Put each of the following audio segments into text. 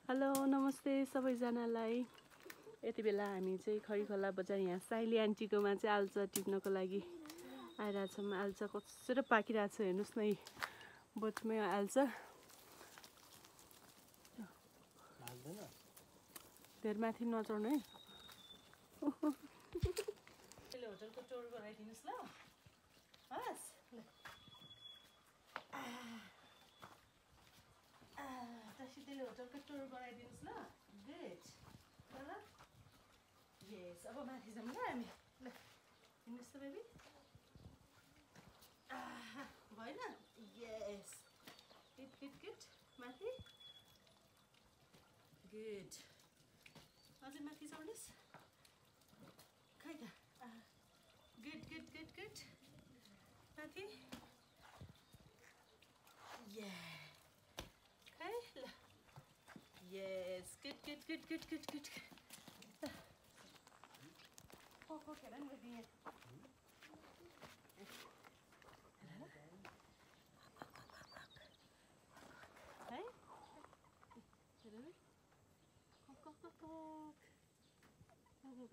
Hello नमस्ते सबैजनालाई। यति बेला हामी चाहिँ खैरखोला बजार यहाँ साइली आन्टीकोमा चाहिँ आल्चा टिप्नको लागि आइरहेछौँ। आल्चा कसरी पाकिरहेको छ हेर्नुहोस् न, यी बोटमै आल्चा धेरै माथि नचढ्नु है। होटलको टुर गराइदिनुहोस् ल। हस् सिधैले होटलको टुर गराइदिनुहोस् ल। गुड ल। यस, अब माथि जाऊँ ल हामी। ल हिँड्नुहोस् त बेबी। भएन? यस, गुड गुड गुड। माथि गुड। अझै माथि चढ्नुहोस्। खै त गुड गुड गुड गुड। माथि या खै ल। Yes, good good good good good good. खो खेल नि बेबी यहाँ। है हेर है।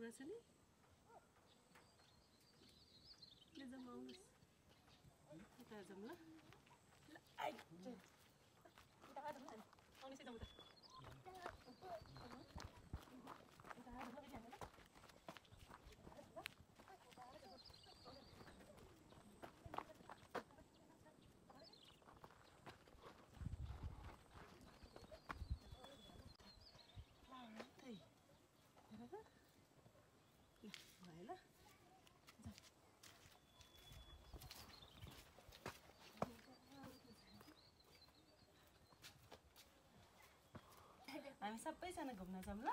रहेछ नि। ले जाऊँ आउनुहोस्। यता जाऊँ ल। आउनुहोस् जाऊँ त। हामी सबैजना घुम्न जाऊँ ल।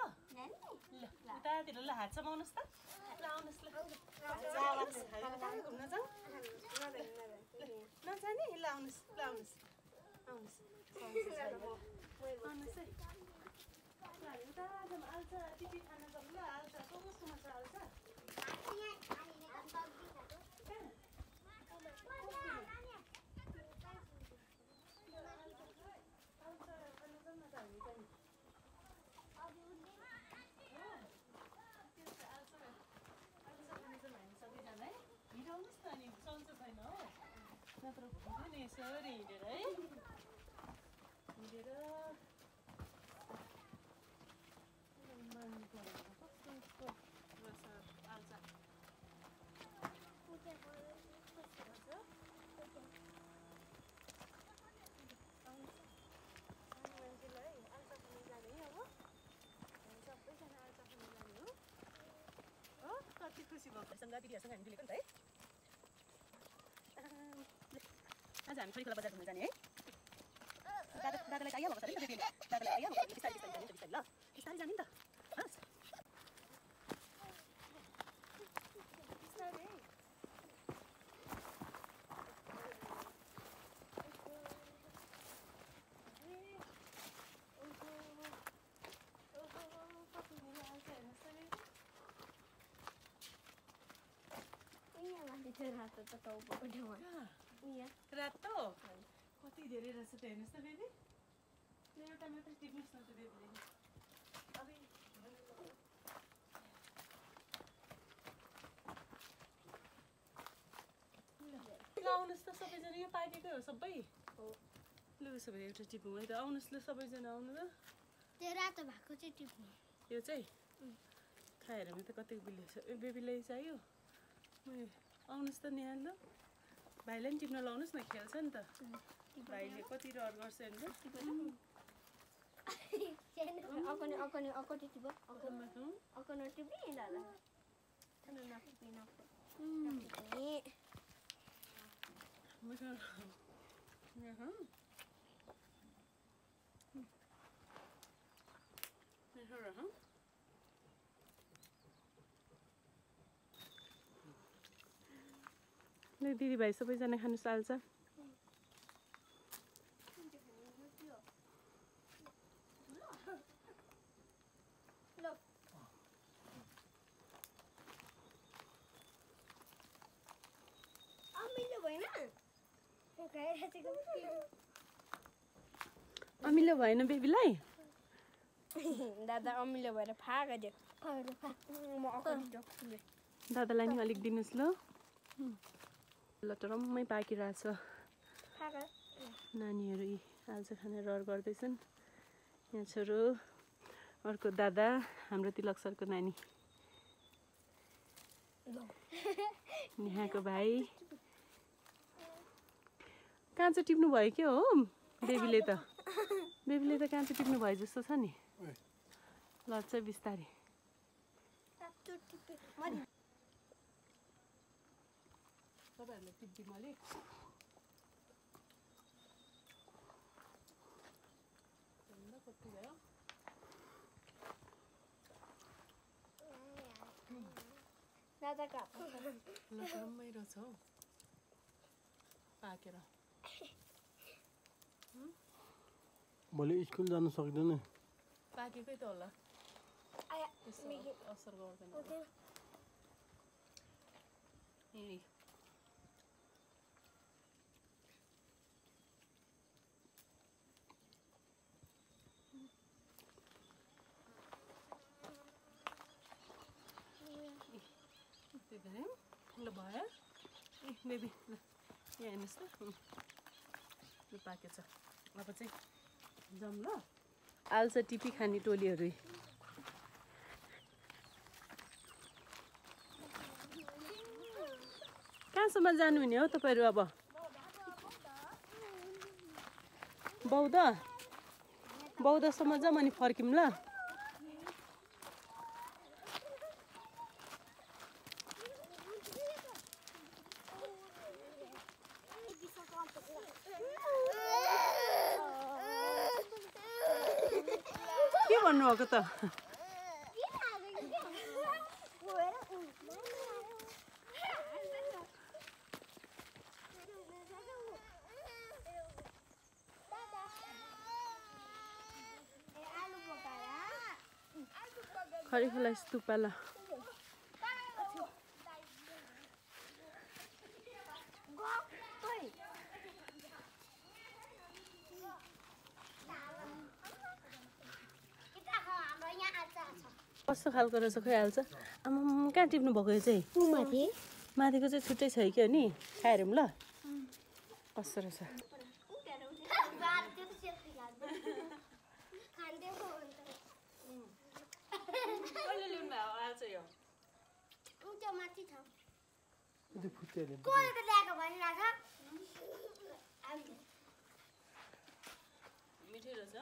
ल उतातिर ल, हात समाउनुहोस् त। ल आउनुहोस् ल। घुम्न जाऊँ। नजाने? ल आउनुहोस् ल, आउनुहोस् आउनुहोस् आउनुहोस् है। ल हामी उता जाऊँ, आल्चा टिटी खान जाऊँ ल। आल्चा कस्तोमा छ आल्चा? हिँडाउनुहोस् न, अनि सन्चो छैन हो, नत्र घुम्थ्यो नि यसरी हिँडेर है। हिँडेर कस्तो रहेछ आल्चा। कति खुसी भएको दिदीहरूसँग हामी डुलेको नि त है। आज हामी खैरखोला बजार घुम्न जाने है। दादालाई आइहाल्नु भएको छ नि त दिदीले। दादालाई आइहाल्नु भएको छ। बिस्तारै बिस्तारै जाने नि त, बिस्तारै ल। बिस्तारै जाने नि त। हस् बिस्तारै। रातो कति धेरै रहेछ त, हेर्नुहोस् त बेबी। एउटा मात्रै टिप्नुहोस् न त बेबीले। आउनुहोस् त सबैजना, यो पाकेकै हो सबै। ल उसो भए एउटा टिपौँ है त। आउनुहोस् ल सबैजना, आउनु ल। त्यो रातो भएको चाहिँ टिप्नु। यो चाहिँ खाएर म त कति बिलेछ। बेबीलाई चाहियो। आउनुहोस् त निहाल ल। भाइलाई पनि टिप्न लाउनुहोस् न, खेल्छ नि त। भाइले कति रहर गर्छ हेर्नुहोस्। ल दिदीभाइ सबैजना खानु साल्छ। अमिलो भएन बेबीलाई? दादा अमिलो भएर फागा दियो म अगाडि जान्छु दादालाई नि अलिक दिनुहोस् ल ल टरम्मै पाकिरहेछ फागा नानीहरू यी आल्चा खाने रहर गर्दैछन् यहाँ छोरो अर्को दादा हाम्रो तिलक सरको नानी यहाँको भाइ काँचो टिप्नु भयो के हो बेबीले त काँचो टिप्नु भयो जस्तो छ नि लड्छ बिस्तारै तपाईँहरूले टिप्दिउँ अलिक कति भयो दादाको रम्मै रहेछ हौ पाकेर भोलि स्कुल जानु सक्दैन पाकेकै त होला असर गर्दैन ल भयो बेबी ल यहाँ हेर्नुहोस् त ल पाकेछ अब चाहिँ जाउँ ल आल्चा टिपी खाने टोलीहरू कहाँसम्म जानुहुने हो तपाईँहरू अब बौद्धसम्म जाउँ अनि फर्क्यौँ ल के भन्नुभएको त खरिखोला स्तूपला कस्तो खालको रहेछ खै हाल्छ आमा कहाँ टिप्नु भएको यो चाहिँ माथिको चाहिँ छुट्टै छ कि नि खाएर ल कस्तो रहेछ मिठै रहेछ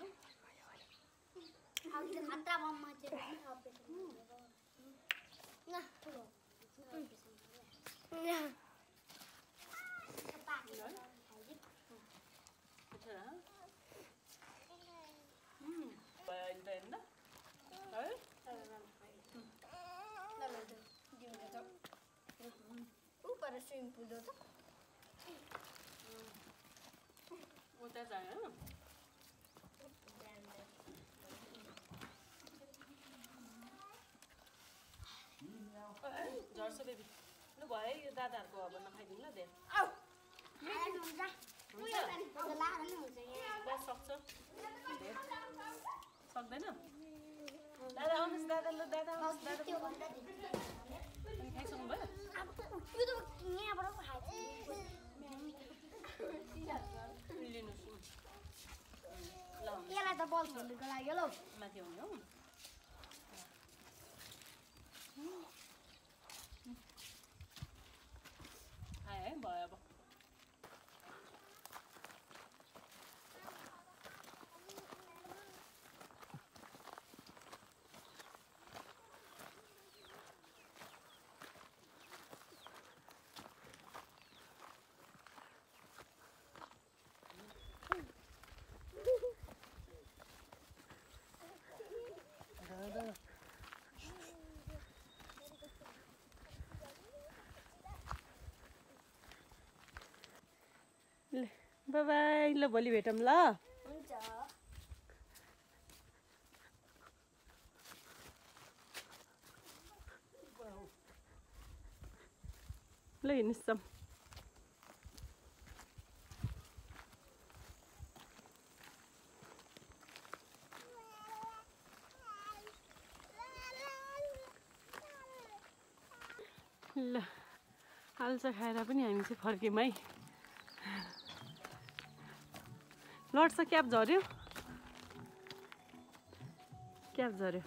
स्विमिङ पुल हो त उता जायो झर्छ बेबी लु भयो यो दादाहरूको अब नखाइदिउँ ल धेरै बस सक्छ सक्दैन दादा आउनुहोस् दादा ल दादा आउनुहोस् दादा अनि खाइसक्नु भयो लिनुहोस् ल यसलाई त बल खेल्नुको लागि ल माथि आउने हो खायो है भयो अब बाई बाई ल भोलि भेटौँ ल हुन्छ ल हिँड्नुहोस् त ल आलुचा खाएर पनि हामी चाहिँ फर्क्यौँ है। लड्छ क्याप झऱ्यो, क्याप झऱ्यो।